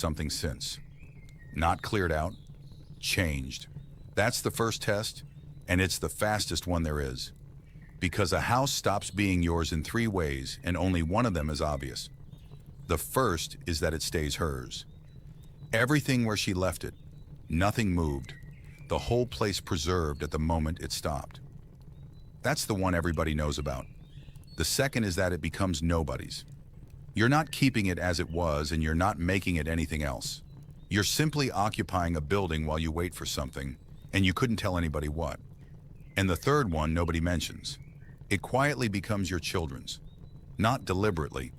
something since. Not cleared out, changed. That's the first test, and it's the fastest one there is. Because a house stops being yours in three ways, and only one of them is obvious. The first is that it stays hers. Everything where she left it, nothing moved. The whole place preserved at the moment it stopped. That's the one everybody knows about. The second is that it becomes nobody's. You're not keeping it as it was, and you're not making it anything else. You're simply occupying a building while you wait for something, and you couldn't tell anybody what. And the third one nobody mentions. It quietly becomes your children's. Not deliberately,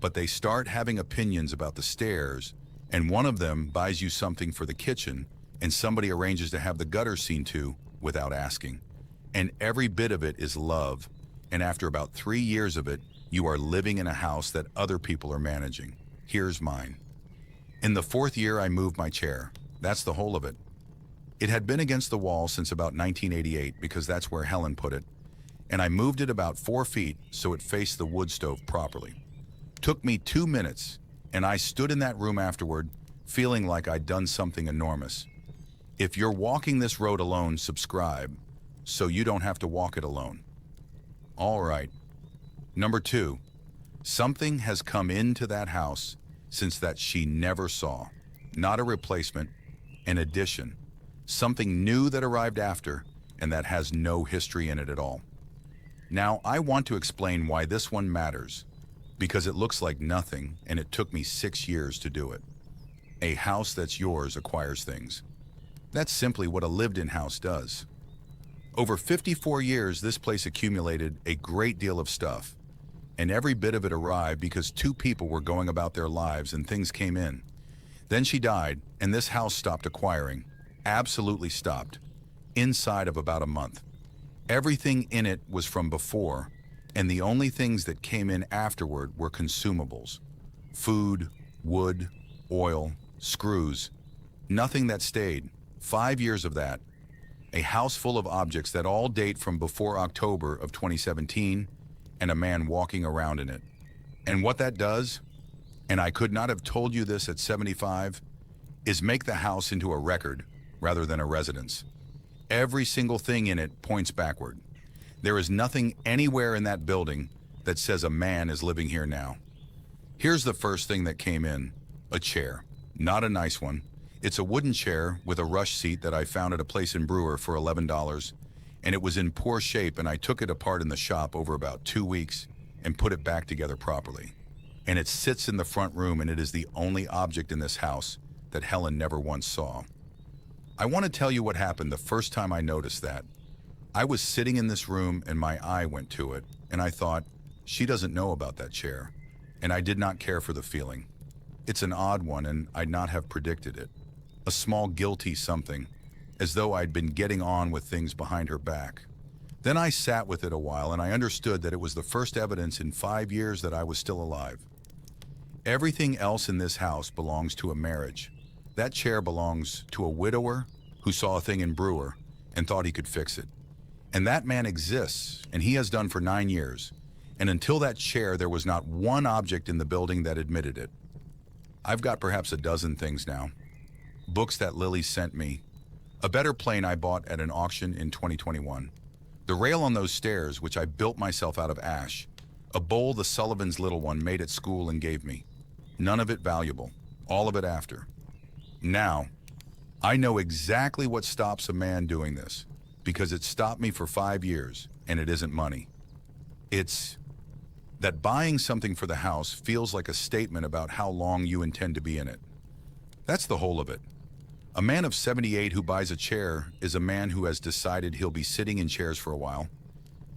but they start having opinions about the stairs, and one of them buys you something for the kitchen, and somebody arranges to have the gutter seen to without asking. And every bit of it is love, and after about 3 years of it, you are living in a house that other people are managing. Here's mine. In the 4th year, I moved my chair. That's the whole of it. It had been against the wall since about 1988 because that's where Helen put it, and I moved it about 4 feet so it faced the wood stove properly. Took me 2 minutes, and I stood in that room afterward, feeling like I'd done something enormous. If you're walking this road alone, subscribe, so you don't have to walk it alone. All right. Number 2, something has come into that house since that she never saw. Not a replacement, an addition. Something new that arrived after, and that has no history in it at all. Now, I want to explain why this one matters, because it looks like nothing, and it took me 6 years to do it. A house that's yours acquires things. That's simply what a lived-in house does. Over 54 years, this place accumulated a great deal of stuff, and every bit of it arrived because 2 people were going about their lives and things came in. Then she died, and this house stopped acquiring. Absolutely stopped. Inside of about a month. Everything in it was from before, and the only things that came in afterward were consumables. Food, wood, oil, screws. Nothing that stayed. 5 years of that. A house full of objects that all date from before October of 2017, and a man walking around in it. And what that does, and I could not have told you this at 75, is make the house into a record rather than a residence. Every single thing in it points backward. There is nothing anywhere in that building that says a man is living here now. Here's the first thing that came in, a chair. Not a nice one. It's a wooden chair with a rush seat that I found at a place in Brewer for $11, and it was in poor shape, and I took it apart in the shop over about 2 weeks and put it back together properly. And it sits in the front room, and it is the only object in this house that Helen never once saw. I want to tell you what happened the first time I noticed that. I was sitting in this room and my eye went to it, and I thought, she doesn't know about that chair. And I did not care for the feeling. It's an odd one, and I'd not have predicted it. A small guilty something, as though I'd been getting on with things behind her back. Then I sat with it a while, and I understood that it was the first evidence in 5 years that I was still alive. Everything else in this house belongs to a marriage. That chair belongs to a widower who saw a thing in Brewer and thought he could fix it. And that man exists, and he has done for 9 years. And until that chair, there was not one object in the building that admitted it. I've got perhaps a dozen things now. Books that Lily sent me. A better plane I bought at an auction in 2021. The rail on those stairs, which I built myself out of ash. A bowl the Sullivan's little one made at school and gave me. None of it valuable. All of it after. Now, I know exactly what stops a man doing this, because it stopped me for 5 years, and it isn't money. It's that buying something for the house feels like a statement about how long you intend to be in it. That's the whole of it. A man of 78 who buys a chair is a man who has decided he'll be sitting in chairs for a while,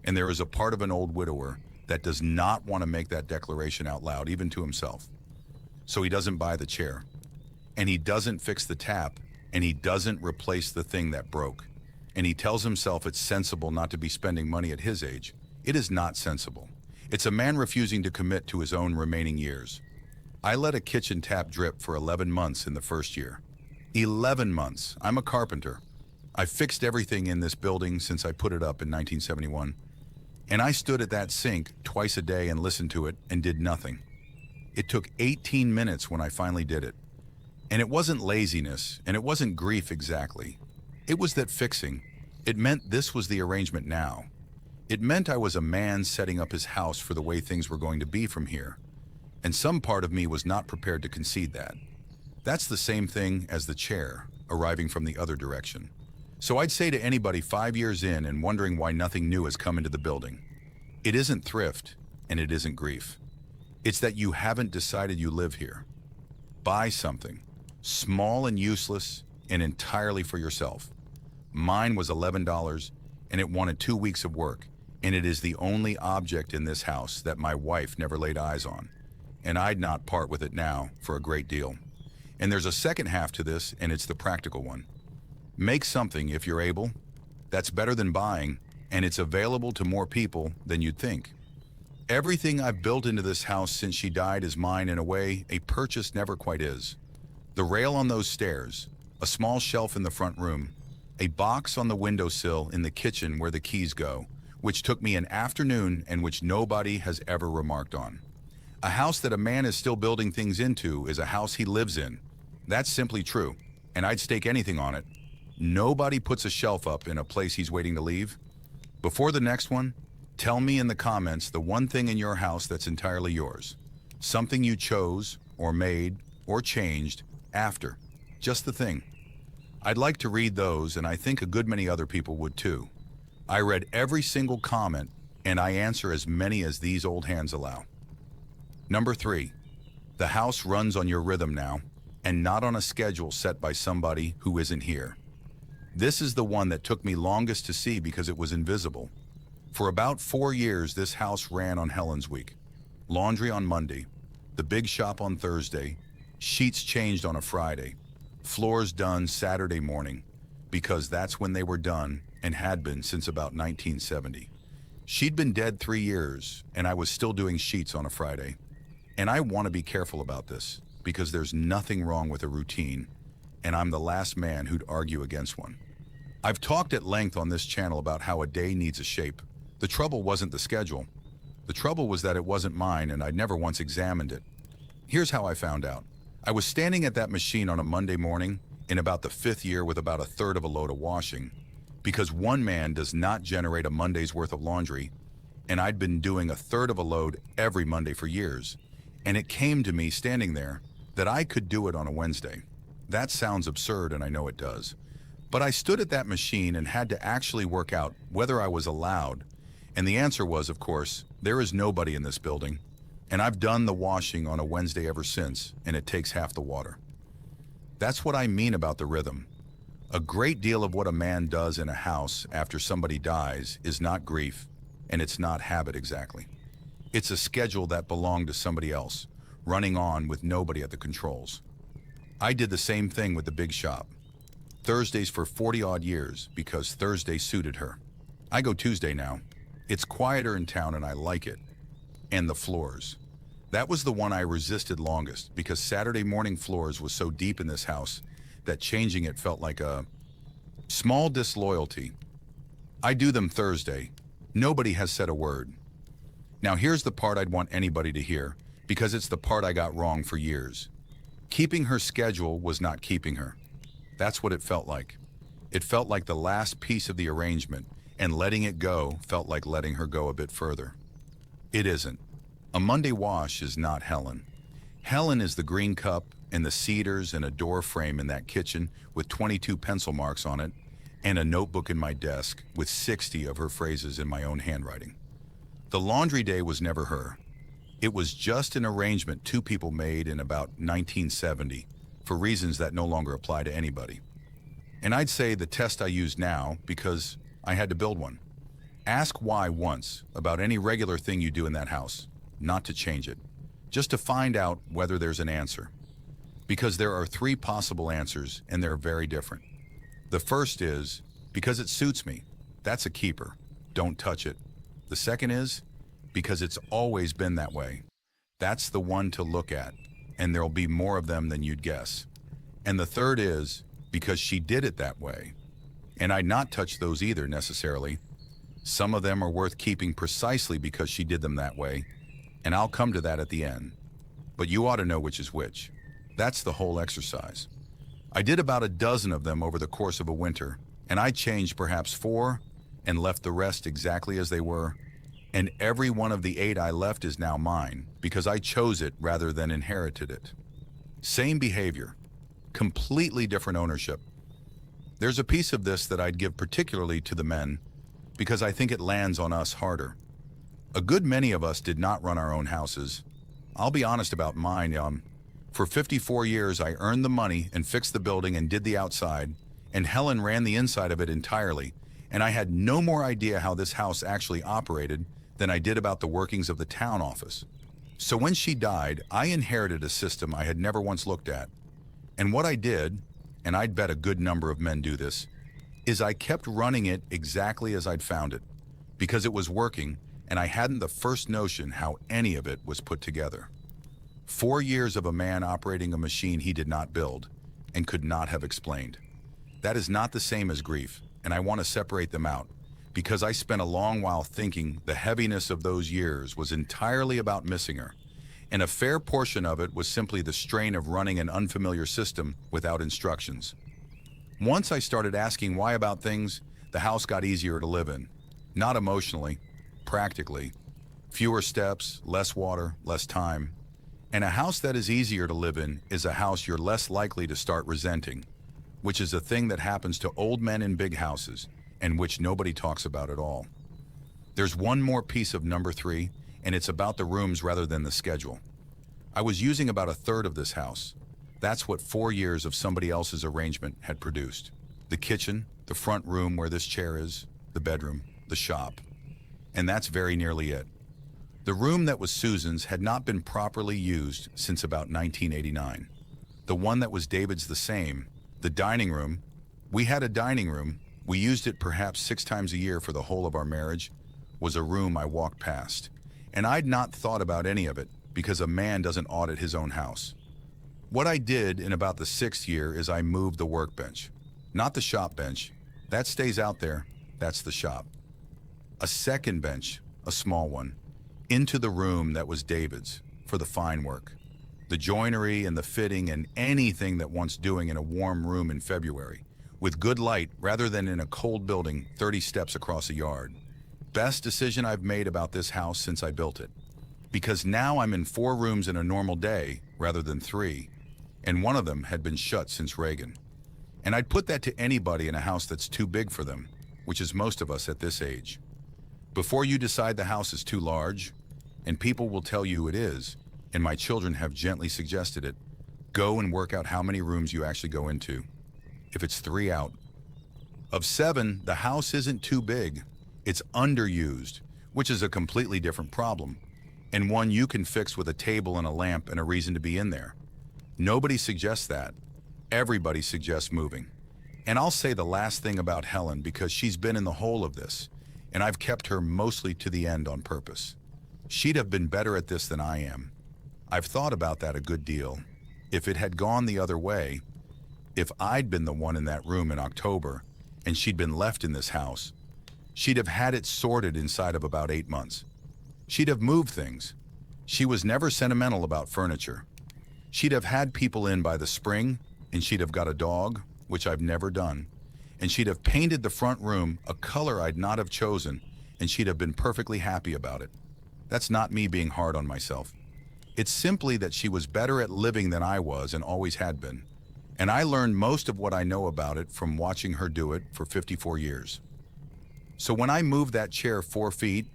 and there is a part of an old widower that does not want to make that declaration out loud, even to himself. So he doesn't buy the chair, and he doesn't fix the tap, and he doesn't replace the thing that broke. And he tells himself it's sensible not to be spending money at his age. It is not sensible. It's a man refusing to commit to his own remaining years. I let a kitchen tap drip for 11 months in the first year. 11 months. I'm a carpenter. I fixed everything in this building since I put it up in 1971. And I stood at that sink twice a day and listened to it and did nothing. It took 18 minutes when I finally did it. And it wasn't laziness, and it wasn't grief exactly. It was that fixing. It meant this was the arrangement now. It meant I was a man setting up his house for the way things were going to be from here. And some part of me was not prepared to concede that. That's the same thing as the chair, arriving from the other direction. So I'd say to anybody 5 years in and wondering why nothing new has come into the building, it isn't thrift, and it isn't grief. It's that you haven't decided you live here. Buy something, small and useless, and entirely for yourself. Mine was $11, and it wanted 2 weeks of work, and it is the only object in this house that my wife never laid eyes on, and I'd not part with it now for a great deal. And there's a second half to this, and it's the practical one. Make something if you're able. That's better than buying, and it's available to more people than you'd think. Everything I've built into this house since she died is mine in a way a purchase never quite is. The rail on those stairs, a small shelf in the front room, a box on the windowsill in the kitchen where the keys go, which took me an afternoon and which nobody has ever remarked on. A house that a man is still building things into is a house he lives in. That's simply true, and I'd stake anything on it. Nobody puts a shelf up in a place he's waiting to leave. Before the next one, tell me in the comments the one thing in your house that's entirely yours. Something you chose, or made, or changed after. Just the thing. I'd like to read those, and I think a good many other people would too. I read every single comment, and I answer as many as these old hands allow. Number 3. The house runs on your rhythm now, and not on a schedule set by somebody who isn't here. This is the one that took me longest to see because it was invisible. For about 4 years, this house ran on Helen's week. Laundry on Monday, the big shop on Thursday, sheets changed on a Friday, floors done Saturday morning, because that's when they were done and had been since about 1970. She'd been dead 3 years, and I was still doing sheets on a Friday. And I want to be careful about this, because there's nothing wrong with a routine, and I'm the last man who'd argue against one. I've talked at length on this channel about how a day needs a shape. The trouble wasn't the schedule. The trouble was that it wasn't mine, and I'd never once examined it. Here's how I found out. I was standing at that machine on a Monday morning in about the 5th year with about a third of a load of washing, because one man does not generate a Monday's worth of laundry, and I'd been doing a third of a load every Monday for years, and it came to me standing there that I could do it on a Wednesday. That sounds absurd, and I know it does. But I stood at that machine and had to actually work out whether I was allowed, and the answer was, of course, there is nobody in this building, and I've done the washing on a Wednesday ever since, and it takes half the water. That's what I mean about the rhythm. A great deal of what a man does in a house after somebody dies is not grief, and it's not habit exactly. It's a schedule that belonged to somebody else, running on with nobody at the controls. I did the same thing with the big shop. Thursdays for 40-odd years because Thursday suited her. I go Tuesday now. It's quieter in town and I like it. And the floors. That was the one I resisted longest because Saturday morning floors was so deep in this house that changing it felt like a small disloyalty. I do them Thursday. Nobody has said a word. Now here's the part I'd want anybody to hear because it's the part I got wrong for years. Keeping her schedule was not keeping her. That's what it felt like. It felt like the last piece of the arrangement, and letting it go felt like letting her go a bit further. It isn't. A Monday wash is not Helen. Helen is the green cup and the cedars and a door frame in that kitchen with 22 pencil marks on it and a notebook in my desk with 60 of her phrases in my own handwriting. The laundry day was never her. It was just an arrangement two people made in about 1970 for reasons that no longer apply to anybody. And I'd say the test I use now because I had to build one. Ask why once about any regular thing you do in that house, not to change it, just to find out whether there's an answer. Because there are 3 possible answers and they're very different. The first is, because it suits me. That's a keeper. Don't touch it. The second is, because it's always been that way. That's the one to look at, and there'll be more of them than you'd guess. And the third is, because she did it that way. And I'd not touch those either necessarily. Some of them are worth keeping precisely because she did them that way, and I'll come to that at the end. But you ought to know which is which. That's the whole exercise. I did about a dozen of them over the course of a winter, and I changed perhaps 4 and left the rest exactly as they were. And every one of the 8 I left is now mine because I chose it rather than inherited it. Same behavior, completely different ownership. There's a piece of this that I'd give particularly to the men because I think it lands on us harder. A good many of us did not run our own houses. I'll be honest about mine. For 54 years, I earned the money and fixed the building and did the outside, and Helen ran the inside of it entirely, and I had no more idea how this house actually operated than I did about the workings of the town office. So when she died, I inherited a system I had never once looked at. And what I did, and I'd bet a good number of men do this, is I kept running it exactly as I'd found it, because it was working, and I hadn't the first notion how any of it was put together. 4 years of a man operating a machine he did not build and could not have explained. That is not the same as grief, and I want to separate them out because I spent a long while thinking the heaviness of those years was entirely about missing her, and a fair portion of it was simply the strain of running an unfamiliar system without instructions. Once I started asking why about things, the house got easier to live in. Not emotionally, practically. Fewer steps, less water, less time. And a house that is easier to live in is a house you're less likely to start resenting, which is a thing that happens to old men in big houses and which nobody talks about at all. There's one more piece of number 3, and it's about the rooms rather than the schedule. I was using about a third of this house. That's what 4 years of somebody else's arrangement had produced. The kitchen, the front room where this chair is, the bedroom, the shop. And that's very nearly it. The room that was Susan's had not been properly used since about 1989. The one that was David's the same. The dining room, we had a dining room, we used it perhaps 6 times a year for the whole of our marriage, was a room I walked past. And I'd not thought about any of it because a man doesn't audit his own house. What I did in about the 6th year is I moved the workbench. Not the shop bench. That stays out there. That's the shop. A second bench, a small one, into the room that was David's for the fine work. The joinery and the fitting and anything that wants doing in a warm room in February, with good light rather than in a cold building 30 steps across a yard. Best decision I've made about this house since I built it. Because now I'm in 4 rooms in a normal day rather than 3, and one of them had been shut since Reagan. And I'd put that to anybody in a house that's too big for them, which is most of us at this age. Before you decide the house is too large, and people will tell you it is, and my children have gently suggested it, go and work out how many rooms you actually go into. If it's 3 out. Of 7, the house isn't too big. It's underused, which is a completely different problem, and one you can fix with a table and a lamp and a reason to be in there. Nobody suggests that. Everybody suggests moving. And I'll say the last thing about Helen because she's been in the whole of this, and I've kept her mostly to the end on purpose. She'd have been better at this than I am. I've thought about that a good deal. If it had gone the other way, if I'd been the one in that room in October and she'd been left in this house, she'd have had it sorted inside of about 8 months. She'd have moved things. She was never sentimental about furniture. She'd have had people in by the spring, and she'd have got a dog, which I've never done, and she'd have painted the front room a color I'd not have chosen, and she'd have been perfectly happy about it. That's not me being hard on myself. It's simply that she was better at living than I was and always had been. And I learned most of what I know about it from watching her do it for 54 years. So when I moved that chair 4 feet,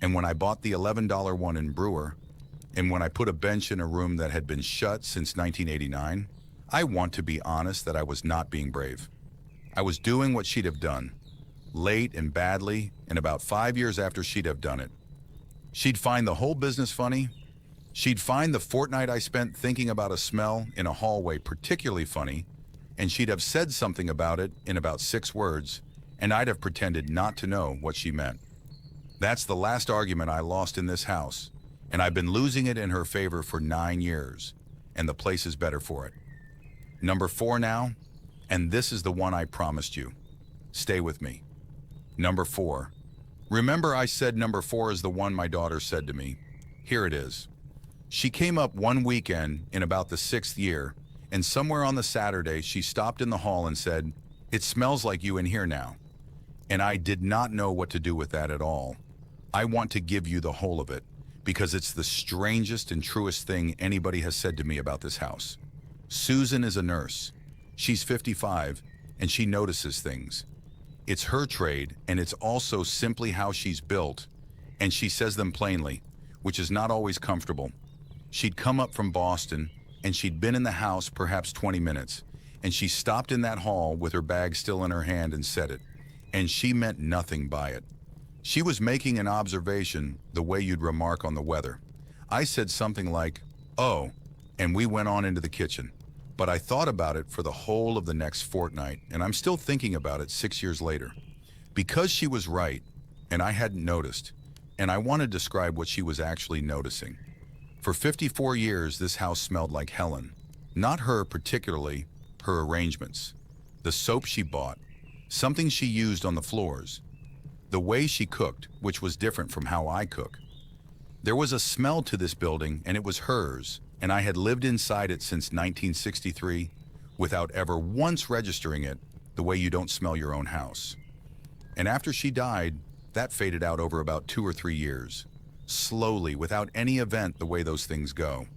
and when I bought the $11 one in Brewer, and when I put a bench in a room that had been shut since 1989, I want to be honest that I was not being brave. I was doing what she'd have done, late and badly, and about 5 years after she'd have done it. She'd find the whole business funny. She'd find the fortnight I spent thinking about a smell in a hallway particularly funny, and she'd have said something about it in about 6 words, and I'd have pretended not to know what she meant. That's the last argument I lost in this house, and I've been losing it in her favor for 9 years, and the place is better for it. Number 4 now, and this is the one I promised you. Stay with me. Number 4. Remember I said number 4 is the one my daughter said to me. Here it is. She came up one weekend in about the 6th year, and somewhere on the Saturday, she stopped in the hall and said, "It smells like you in here now." And I did not know what to do with that at all. I want to give you the whole of it, because it's the strangest and truest thing anybody has said to me about this house. Susan is a nurse. She's 55, and she notices things. It's her trade, and it's also simply how she's built, and she says them plainly, which is not always comfortable. She'd come up from Boston, and she'd been in the house perhaps 20 minutes, and she stopped in that hall with her bag still in her hand and said it, and she meant nothing by it. She was making an observation the way you'd remark on the weather. I said something like, "Oh," and we went on into the kitchen. But I thought about it for the whole of the next fortnight, and I'm still thinking about it 6 years later. Because she was right, and I hadn't noticed, and I want to describe what she was actually noticing. For 54 years, this house smelled like Helen. Not her particularly, her arrangements. The soap she bought, something she used on the floors. The way she cooked, which was different from how I cook. There was a smell to this building, and it was hers, and I had lived inside it since 1963 without ever once registering it the way you don't smell your own house. And after she died, that faded out over about 2 or 3 years, slowly, without any event the way those things go.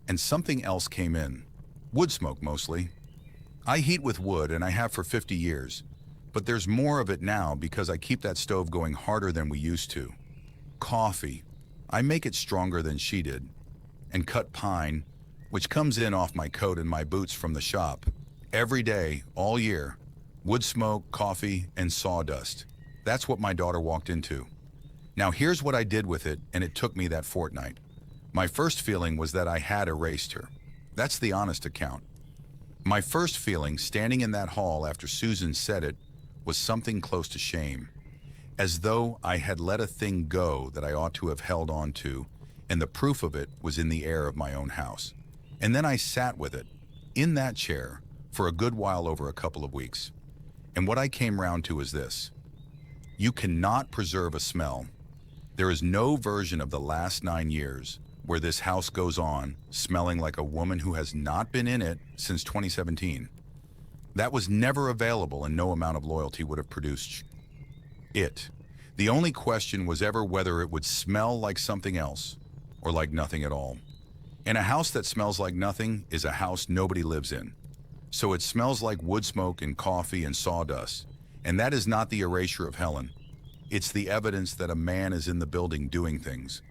And something else came in. Wood smoke, mostly. I heat with wood, and I have for 50 years, but there's more of it now because I keep that stove going harder than we used to. Coffee. I make it stronger than she did. And cut pine, which comes in off my coat and my boots from the shop. Every day, all year. Wood smoke, coffee, and sawdust. That's what my daughter walked into. Now here's what I did with it, and it took me that fortnight. My first feeling was that I had erased her. That's the honest account. My first feeling, standing in that hall after Susan said it, was something close to shame. As though I had let a thing go that I ought to have held on to, and the proof of it was in the air of my own house. And then I sat with it, in that chair, for a good while over a couple of weeks. And what I came round to is this. You cannot preserve a smell. There is no version of the last 9 years where this house goes on smelling like a woman who has not been in it since 2017. That was never available, and no amount of loyalty would have produced it. The only question was ever whether it would smell like something else or like nothing at all. And a house that smells like nothing is a house nobody lives in. So it smells like wood smoke and coffee and sawdust. And that is not the erasure of Helen. It's the evidence that a man is in the building doing things.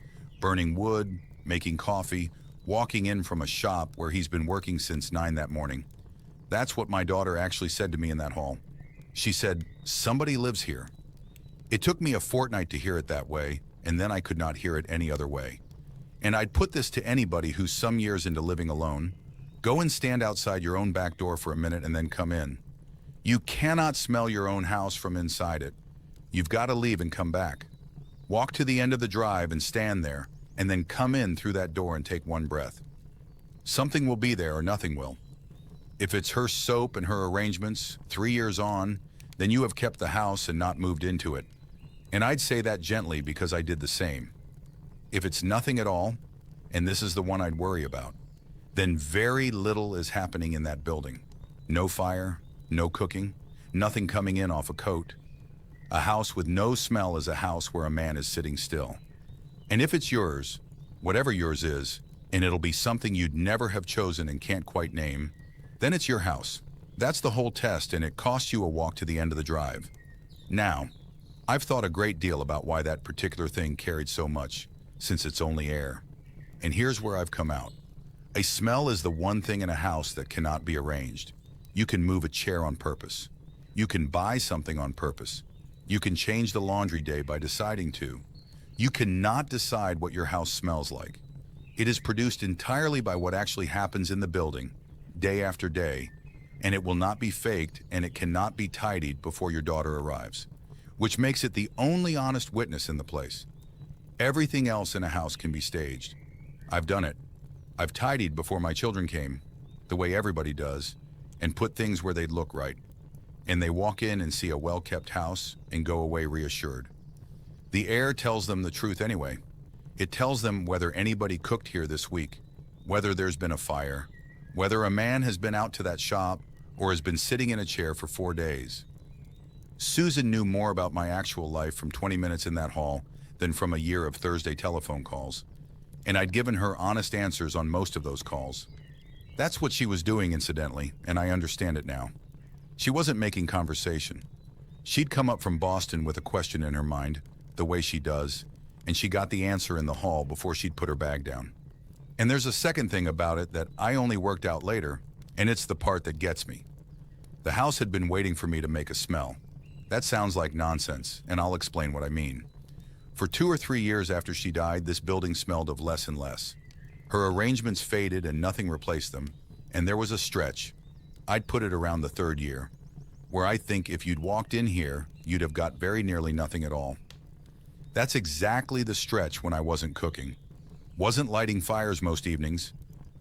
Burning wood, making coffee, walking in from a shop where he's been working since 9 that morning. That's what my daughter actually said to me in that hall. She said, "Somebody lives here." It took me a fortnight to hear it that way, and then I could not hear it any other way. And I'd put this to anybody who's some years into living alone. Go and stand outside your own back door for a minute and then come in. You cannot smell your own house from inside it. You've got to leave and come back. Walk to the end of the drive and stand there, and then come in through that door and take one breath. Something will be there or nothing will. If it's her soap and her arrangements, 3 years on, then you have kept the house and not moved into it. And I'd say that gently because I did the same. If it's nothing at all, and this is the one I'd worry about, then very little is happening in that building. No fire, no cooking, nothing coming in off a coat. A house with no smell is a house where a man is sitting still. And if it's yours, whatever yours is, and it'll be something you'd never have chosen and can't quite name, then it's your house. That's the whole test, and it costs you a walk to the end of the drive. Now, I've thought a great deal about why that particular thing carried so much, since it's only air. And here's where I've come out. A smell is the one thing in a house that cannot be arranged. You can move a chair on purpose. You can buy something on purpose. You can change the laundry day by deciding to. You cannot decide what your house smells like. It is produced entirely by what actually happens in the building, day after day, and it will not be faked, and it cannot be tidied before your daughter arrives, which makes it the only honest witness in the place. Everything else in a house can be staged. I've done it. I've tidied before my children came, the way everybody does, and put things where they'd look right. And they walk in and see a well-kept house and go away reassured. The air tells them the truth anyway. It tells them whether anybody cooked here this week, whether there's been a fire, whether a man has been out to that shop or has been sitting in a chair for 4 days. Susan knew more about my actual life from 20 minutes in that hall than from a year of Thursday telephone calls, and I'd given her honest answers on most of those calls. That's what she was doing, incidentally, and I understand it now. She wasn't making conversation. She'd come up from Boston with a question in her mind, the way she does, and she got the answer in the hall before she'd put her bag down. And there's a second thing about it that I only worked out later, and it's the part that gets me. The house had been waiting for me to make a smell. That sounds like nonsense, and I'll explain what I mean. For 2 or 3 years after she died, this building smelled of less and less. Her arrangements faded and nothing replaced them, and there was a stretch, I'd put it around the 3rd year, where I think if you'd walked in here, you'd have got very nearly nothing at all. That's exactly the stretch when I wasn't cooking. Wasn't lighting fires most evenings.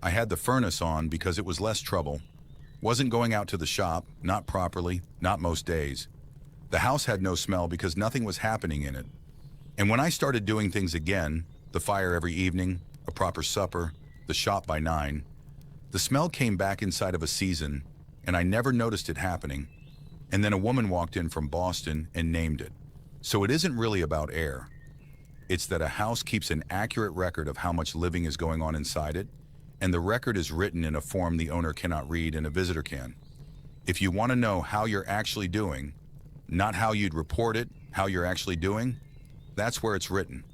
I had the furnace on because it was less trouble. Wasn't going out to the shop, not properly, not most days. The house had no smell because nothing was happening in it. And when I started doing things again, the fire every evening, a proper supper, the shop by 9, the smell came back inside of a season, and I never noticed it happening. And then a woman walked in from Boston and named it. So it isn't really about air. It's that a house keeps an accurate record of how much living is going on inside it, and the record is written in a form the owner cannot read and a visitor can. If you want to know how you're actually doing, not how you'd report it, how you're actually doing, that's where it's written.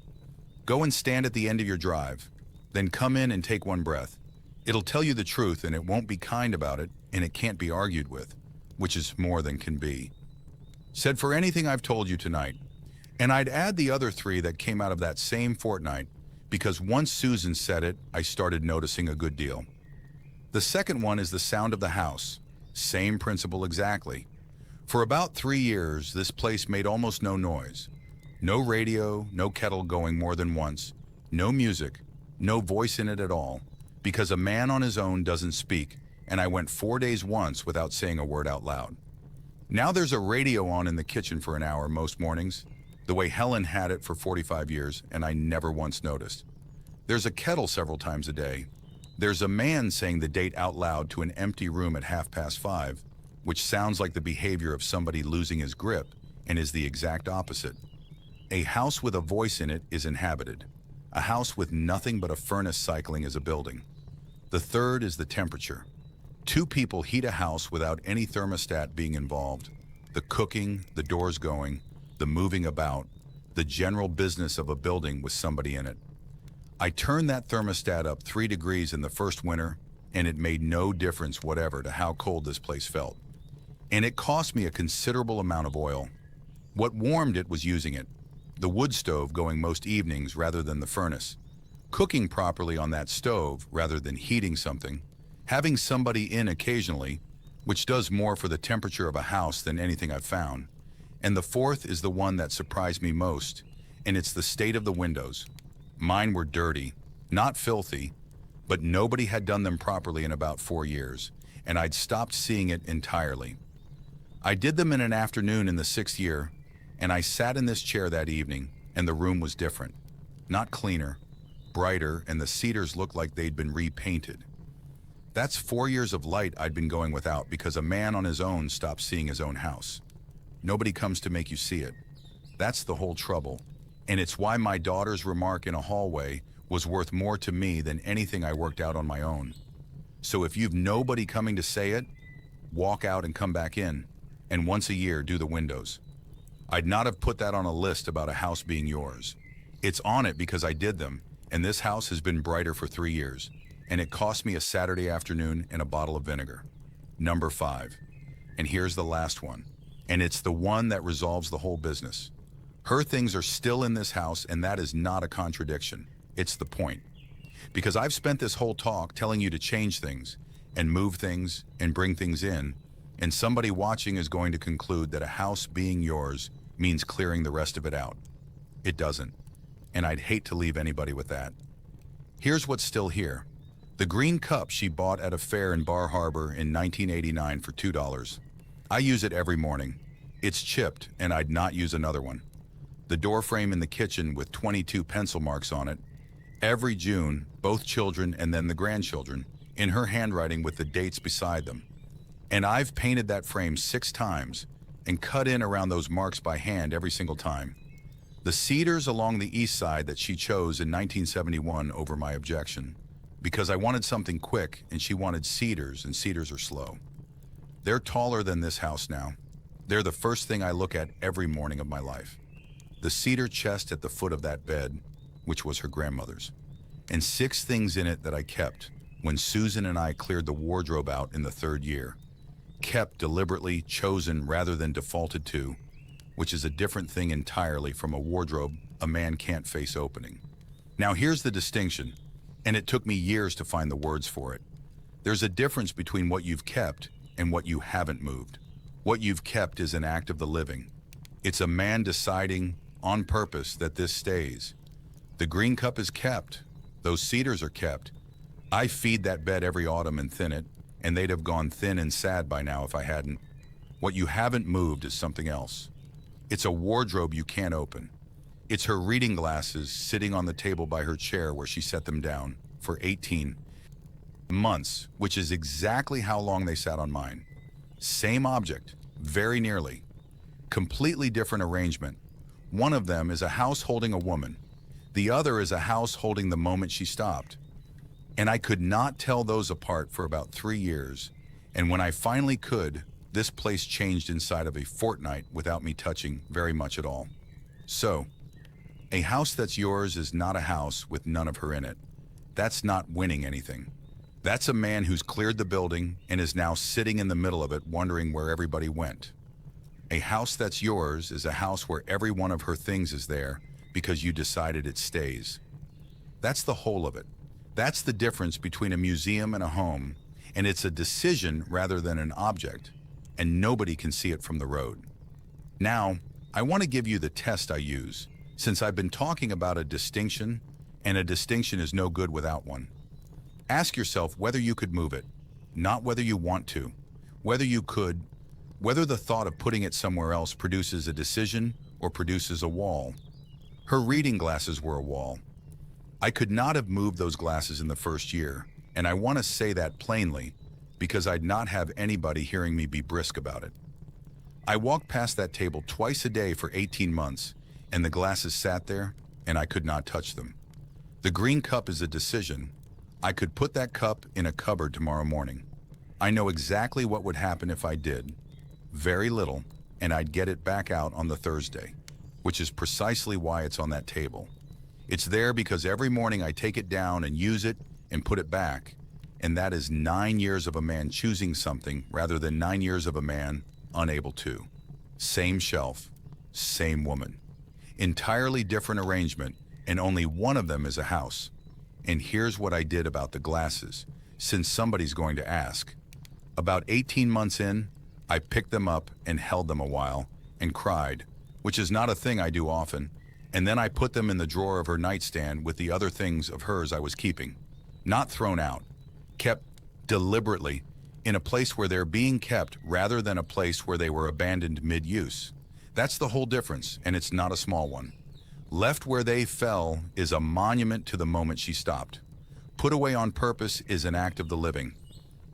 Go and stand at the end of your drive, then come in and take one breath. It'll tell you the truth, and it won't be kind about it, and it can't be argued with, which is more than can be. Said for anything I've told you tonight, and I'd add the other 3 that came out of that same fortnight, because once Susan said it, I started noticing a good deal. The second one is the sound of the house. Same principle exactly. For about 3 years, this place made almost no noise. No radio, no kettle going more than once, no music, no voice in it at all, because a man on his own doesn't speak, and I went 4 days once without saying a word out loud. Now there's a radio on in the kitchen for an hour most mornings, the way Helen had it for 45 years, and I never once noticed. There's a kettle several times a day. There's a man saying the date out loud to an empty room at 5:30, which sounds like the behavior of somebody losing his grip and is the exact opposite. A house with a voice in it is inhabited. A house with nothing but a furnace cycling is a building. The third is the temperature. 2 people heat a house without any thermostat being involved. The cooking, the doors going, the moving about, the general business of a building with somebody in it. I turned that thermostat up 3 degrees in the first winter, and it made no difference whatever to how cold this place felt. And it cost me a considerable amount of oil. What warmed it was using it. The wood stove going most evenings rather than the furnace. Cooking properly on that stove rather than heating something. Having somebody in occasionally, which does more for the temperature of a house than anything I've found. And the fourth is the one that surprised me most, and it's the state of the windows. Mine were dirty, not filthy, but nobody had done them properly in about 4 years, and I'd stopped seeing it entirely. I did them in an afternoon in the 6th year, and I sat in this chair that evening, and the room was different. Not cleaner, brighter, and the cedars looked like they'd been repainted. That's 4 years of light I'd been going without because a man on his own stopped seeing his own house. Nobody comes to make you see it. That's the whole trouble, and it's why my daughter's remark in a hallway was worth more to me than anything I worked out on my own. So if you've nobody coming to say it, walk out and come back in, and once a year do the windows. I'd not have put that on a list about a house being yours. It's on it because I did them, and this house has been brighter for 3 years, and it cost me a Saturday afternoon and a bottle of vinegar. Number 5. And here's the last one, and it's the one that resolves the whole business. Her things are still in this house, and that is not a contradiction. It's the point. Because I've spent this whole talk telling you to change things, and move things, and bring things in, and somebody watching is going to conclude that a house being yours means clearing the rest of it out. It doesn't, and I'd hate to leave anybody with that. Here's what's still here. The green cup she bought at a fair in Bar Harbor in 1989 for $2. I use it every morning. It's chipped, and I'd not use another one. The door frame in the kitchen with 22 pencil marks on it, Every June, both children and then the grandchildren, in her handwriting with the dates beside them. And I've painted that frame 6 times and cut in around those marks by hand every single time. The cedars along the east side that she chose in 1971 over my objection, because I wanted something quick and she wanted cedars, and cedars are slow. They're taller than this house now. They're the first thing I look at every morning of my life. The cedar chest at the foot of that bed, which was her grandmother's, and 6 things in it that I kept when Susan and I cleared the wardrobe out in the 3rd year. Kept deliberately, chosen rather than defaulted to, which is a different thing entirely from a wardrobe a man can't face opening. Now here's the distinction, and it took me years to find the words for it. There's a difference between what you've kept and what you haven't moved. What you've kept is an act of the living. It's a man deciding on purpose that this stays. The green cup is kept. Those cedars are kept. I feed that bed every autumn and thin it, and they'd have gone thin and sad by now if I hadn't. What you haven't moved is something else. It's a wardrobe you can't open. It's her reading glasses sitting on the table by her chair where she set them down for 18 months, which is exactly how long they sat on mine. Same object, very nearly. Completely different arrangement. One of them is a house holding a woman. The other is a house holding the moment she stopped. And I could not tell those apart for about 3 years. And when I finally could, this place changed inside of a fortnight without me touching very much at all. So, a house that's yours is not a house with none of her in it. That's not winning anything. That's a man who's cleared the building and is now sitting in the middle of it wondering where everybody went. A house that's yours is a house where every one of her things is there because you decided it stays. That's the whole of it. That's the difference between a museum and a home, and it's a decision rather than an object, and nobody can see it from the road. Now, I want to give you the test I use, since I've been talking about a distinction, and a distinction is no good without one. Ask yourself whether you could move it, not whether you want to, whether you could, whether the thought of putting it somewhere else produces a decision or produces a wall. Her reading glasses were a wall. I could not have moved those glasses in the first year, and I want to say that plainly because I'd not have anybody hearing me be brisk about it. I walked past that table twice a day for 18 months, and the glasses sat there, and I could not touch them. The green cup is a decision. I could put that cup in a cupboard tomorrow morning. I know exactly what would happen if I did. Very little, and I'd get it back out on the Thursday, which is precisely why it's on that table. It's there because every morning I take it down and use it and put it back, and that is 9 years of a man choosing something rather than 9 years of a man unable to. Same shelf, same woman. Entirely different arrangement, and only one of them is a house. And here's what I did about the glasses, since somebody's going to ask. About 18 months in, I picked them up and held them a while and cried, which is not a thing I do often, and then I put them in the drawer of her nightstand with the other things of hers I was keeping. Not thrown out, kept deliberately in a place where they're being kept rather than a place where they were abandoned mid-use. That's the whole difference, and it's not a small one. Left where they fell is a monument to the moment she stopped. Put away on purpose is an act of the living.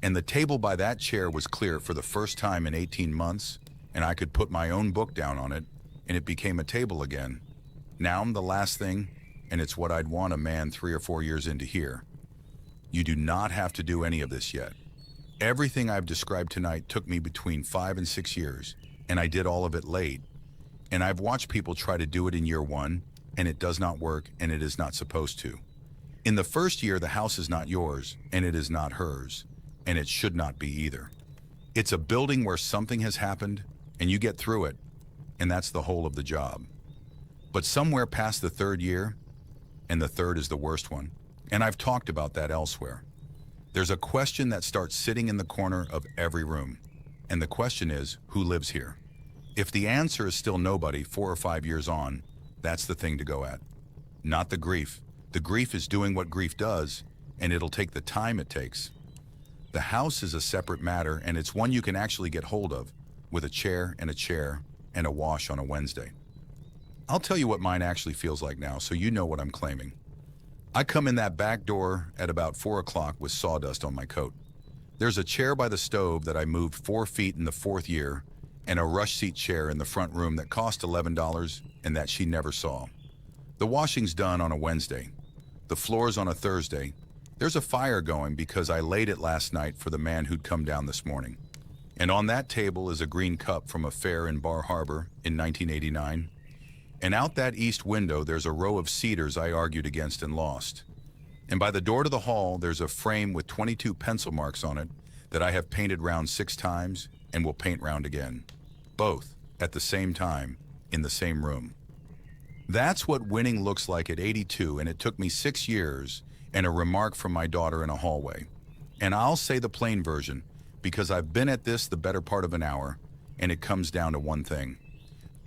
And the table by that chair was clear for the first time in 18 months, and I could put my own book down on it, and it became a table again. Now I'm the last thing, and it's what I'd want a man 3 or 4 years in to hear. You do not have to do any of this yet. Everything I've described tonight took me between 5 and 6 years, and I did all of it late. And I've watched people try to do it in year 1, and it does not work, and it is not supposed to. In the first year, the house is not yours, and it is not hers, and it should not be either. It's a building where something has happened, and you get through it, and that's the whole of the job. But somewhere past the 3rd year, and the 3rd is the worst one, and I've talked about that elsewhere, there's a question that starts sitting in the corner of every room, and the question is, who lives here? If the answer is still nobody 4 or 5 years on, that's the thing to go at. Not the grief. The grief is doing what grief does, and it'll take the time it takes. The house is a separate matter, and it's one you can actually get hold of, with a chair and a wash on a Wednesday. I'll tell you what mine actually feels like now, so you know what I'm claiming. I come in that back door at about 4 o'clock with sawdust on my coat. There's a chair by the stove that I moved 4 feet in the 4th year, and a rush seat chair in the front room that cost $11 and that she never saw. The washing's done on a Wednesday. The floor's on a Thursday. There's a fire going because I laid it last night for the man who'd come down this morning. And on that table is a green cup from a fair in Bar Harbor in 1989. And out that east window, there's a row of cedars I argued against and lost. And by the door to the hall, there's a frame with 22 pencil marks on it that I have painted round 6 times and will paint round again. Both at the same time, in the same room. That's what winning looks like at 82, and it took me 6 years and a remark from my daughter in a hallway. And I'll say the plain version, because I've been at this the better part of an hour, and it comes down to one thing.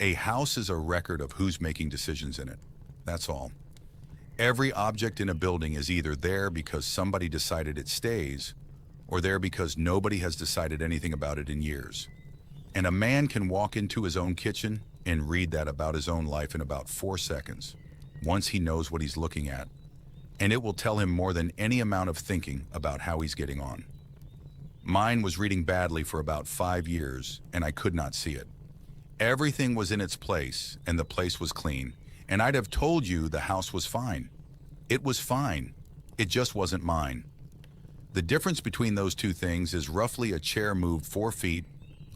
A house is a record of who's making decisions in it. That's all. Every object in a building is either there because somebody decided it stays, or there because nobody has decided anything about it in years. And a man can walk into his own kitchen and read that about his own life in about 4 seconds, once he knows what he's looking at. And it will tell him more than any amount of thinking about how he's getting on. Mine was reading badly for about 5 years, and I could not see it. Everything was in its place, and the place was clean, and I'd have told you the house was fine. It was fine. It just wasn't mine. The difference between those two things is roughly a chair moved 4 feet,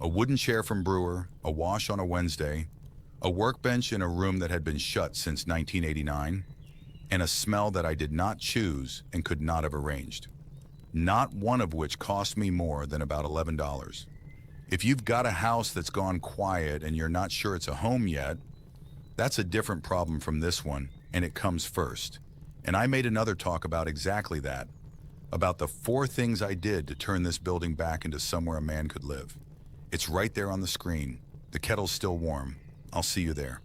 a wooden chair from Brewer, a wash on a Wednesday, a workbench in a room that had been shut since 1989, and a smell that I did not choose and could not have arranged. Not one of which cost me more than about $11. If you've got a house that's gone quiet and you're not sure it's a home yet, that's a different problem from this one, and it comes first. And I made another talk about exactly that, about the 4 things I did to turn this building back into somewhere a man could live. It's right there on the screen. The kettle's still warm. I'll see you there.